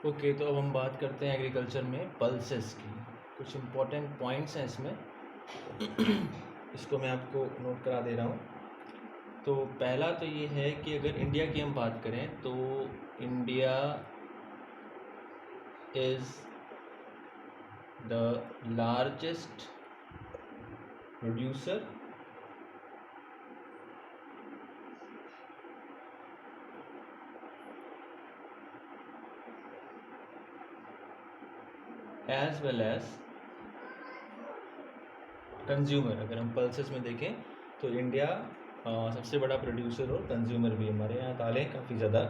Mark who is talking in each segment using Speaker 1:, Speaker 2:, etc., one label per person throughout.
Speaker 1: Okay, तो अब हम बात करते हैं एग्रीकल्चर में पल्सेस की। कुछ इम्पोर्टेंट पॉइंट्स हैं इसमें। इसको मैं आपको नोट करा दे रहा हूँ। तो पहला तो ये है कि अगर इंडिया की हम बात करें तो India is the largest producer as well as consumer. अगर हम पल्सेस में देखें तो इंडिया सबसे बड़ा प्रोड्यूसर और कंज्यूमर भी। हमारे यहाँ दालें काफ़ी ज़्यादा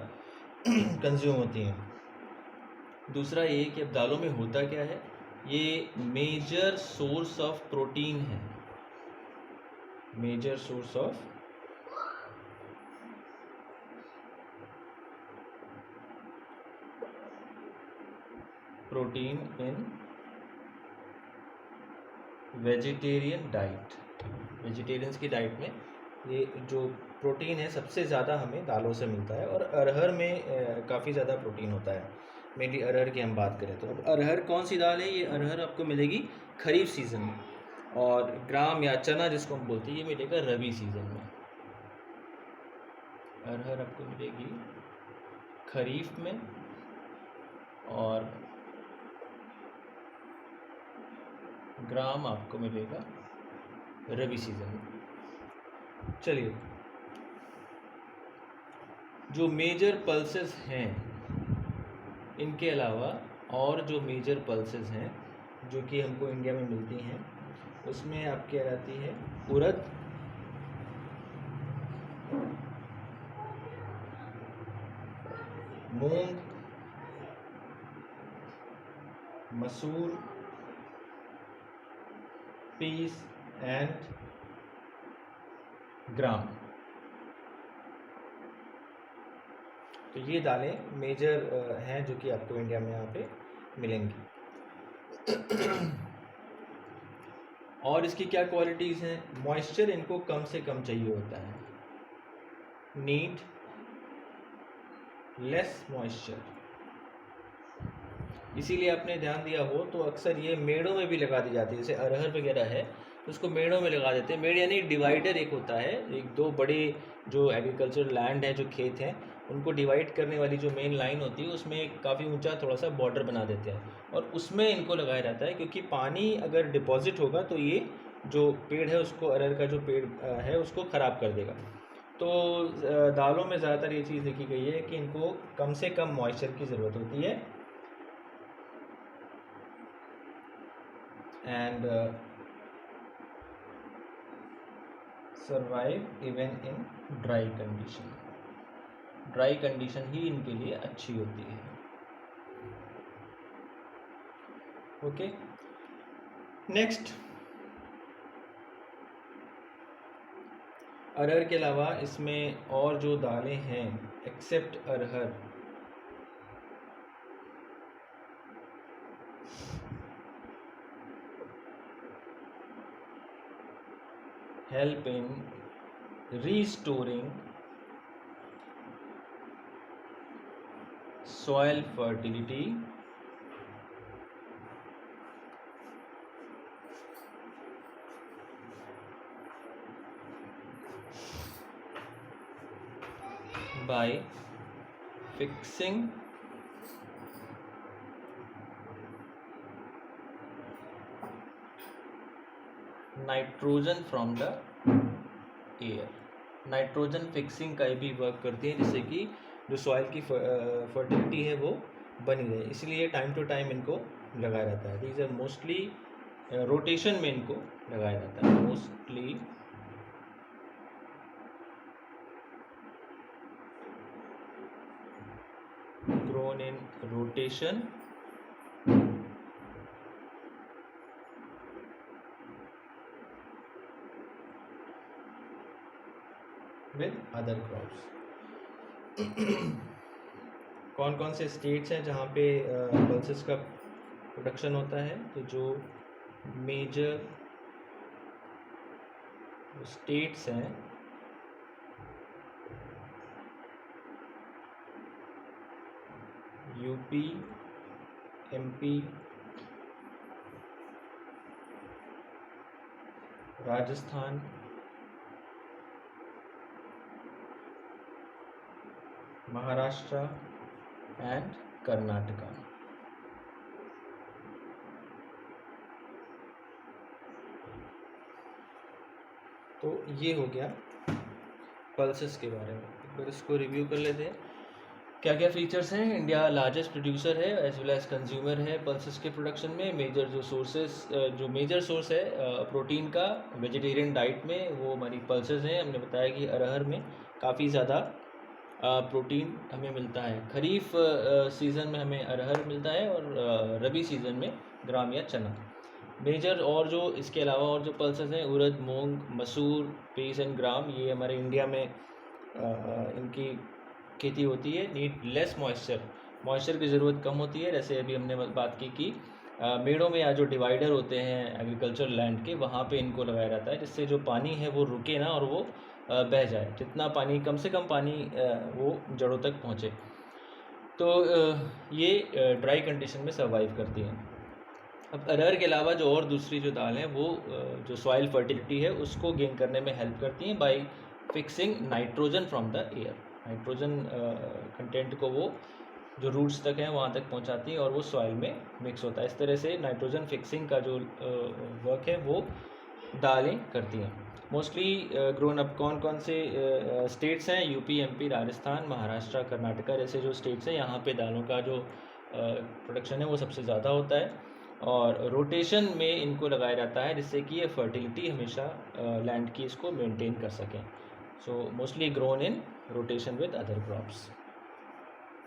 Speaker 1: कंज्यूम होती हैं। दूसरा ये कि अब दालों में होता क्या है, ये मेजर सोर्स ऑफ प्रोटीन है। Major source of protein in vegetarian diet. Vegetarians की डाइट में ये जो प्रोटीन है सबसे ज़्यादा हमें दालों से मिलता है। और अरहर में काफ़ी ज़्यादा प्रोटीन होता है। मेनली अरहर की हम बात करें तो अब अरहर कौन सी दाल है, ये अरहर आपको मिलेगी खरीफ सीज़न में, और ग्राम या चना जिसको हम बोलते हैं ये मिलेगा रबी सीज़न में। अरहर आपको मिलेगी खरीफ में और ग्राम आपको मिलेगा रबी सीज़न में। चलिए, जो मेजर पल्सेस हैं इनके अलावा और जो मेजर पल्सेस हैं जो कि हमको इंडिया में मिलती हैं उसमें आपके आती है उड़द, मूंग, मसूर, पीस एंड ग्राम। तो ये दालें मेजर हैं जो कि आपको इंडिया में यहाँ पे मिलेंगी। और इसकी क्या क्वालिटीज़ हैं, मॉइस्चर इनको कम से कम चाहिए होता है, नीड लेस मॉइस्चर। इसीलिए आपने ध्यान दिया हो तो अक्सर ये मेड़ों में भी लगा दी जाती है। जैसे अरहर वगैरह है तो उसको मेड़ों में लगा देते हैं। मेड़ यानी डिवाइडर एक होता है, एक दो बड़े जो एग्रीकल्चर लैंड है, जो खेत हैं, उनको डिवाइड करने वाली जो मेन लाइन होती है उसमें एक काफ़ी ऊंचा थोड़ा सा बॉर्डर बना देते हैं और उसमें इनको लगाया जाता है। क्योंकि पानी अगर डिपॉजिट होगा तो ये जो पेड़ है उसको, अरहर का जो पेड़ है उसको ख़राब कर देगा। तो दालों में ज़्यादातर ये चीज़ देखी गई है कि इनको कम से कम मॉइस्चर की ज़रूरत होती है and survive even in dry condition। Dry condition ही इनके लिए अच्छी होती है। ओके, नेक्स्ट, अरहर के अलावा इसमें और जो दालें हैं except arhar, help in restoring soil fertility by fixing nitrogen from the air. Nitrogen fixing का भी वर्क करती है, जिससे कि जो सॉइल की फर्टिलिटी है वो बनी रहे। इसलिए टाइम टू टाइम इनको लगाया जाता है। दीज आर मोस्टली रोटेशन में इनको लगाया जाता है। Mostly grown in rotation with other crops. कौन कौन से स्टेट्स हैं जहाँ पे पल्सेस का प्रोडक्शन होता है? तो जो मेजर स्टेट्स हैं UP, MP, Rajasthan, Maharashtra and Karnataka. तो ये हो गया पल्सेस के बारे में। एक बार इसको रिव्यू कर लेते हैं, क्या क्या फीचर्स हैं। इंडिया लार्जेस्ट प्रोड्यूसर है एज वेल एज कंज्यूमर है पल्सेस के प्रोडक्शन में। मेजर जो मेजर सोर्स है प्रोटीन का वेजिटेरियन डाइट में, वो हमारी पल्सेस हैं। हमने बताया कि अरहर में काफ़ी ज़्यादा प्रोटीन हमें मिलता है। खरीफ सीज़न में हमें अरहर मिलता है और रबी सीज़न में ग्राम या चना। मेजर और जो इसके अलावा और जो पल्सेस हैं उड़द, मूंग, मसूर, पीस एंड ग्राम, ये हमारे इंडिया में इनकी खेती होती है। नीड लेस मॉइस्चर की ज़रूरत कम होती है। जैसे अभी हमने बात की कि मेड़ों में या जो डिवाइडर होते हैं एग्रीकल्चर लैंड के, वहाँ पे इनको लगाया जाता है, जिससे जो पानी है वो रुके ना और वो बह जाए। जितना पानी, कम से कम पानी वो जड़ों तक पहुँचे। तो ये ड्राई कंडीशन में सर्वाइव करती हैं। अब अरहर के अलावा जो और दूसरी जो दाल हैं वो जो सॉइल फर्टिलिटी है उसको गेन करने में हेल्प करती हैं bye fixing nitrogen from the air. Nitrogen content को वो जो रूट्स तक हैं वहाँ तक पहुँचाती हैं और वो सॉइल में मिक्स होता है। इस तरह से नाइट्रोजन फिक्सिंग का जो वर्क है वो दालें करती हैं। मोस्टली ग्रोन अप कौन से स्टेट्स हैं, यूपी, एमपी, राजस्थान, महाराष्ट्र, कर्नाटका जैसे जो स्टेट्स हैं, यहाँ पे दालों का जो प्रोडक्शन है वो सबसे ज़्यादा होता है। और रोटेशन में इनको लगाया जाता है जिससे कि ये फर्टिलिटी हमेशा लैंड की इसको मेंटेन कर सकें। So mostly grown in rotation with other crops.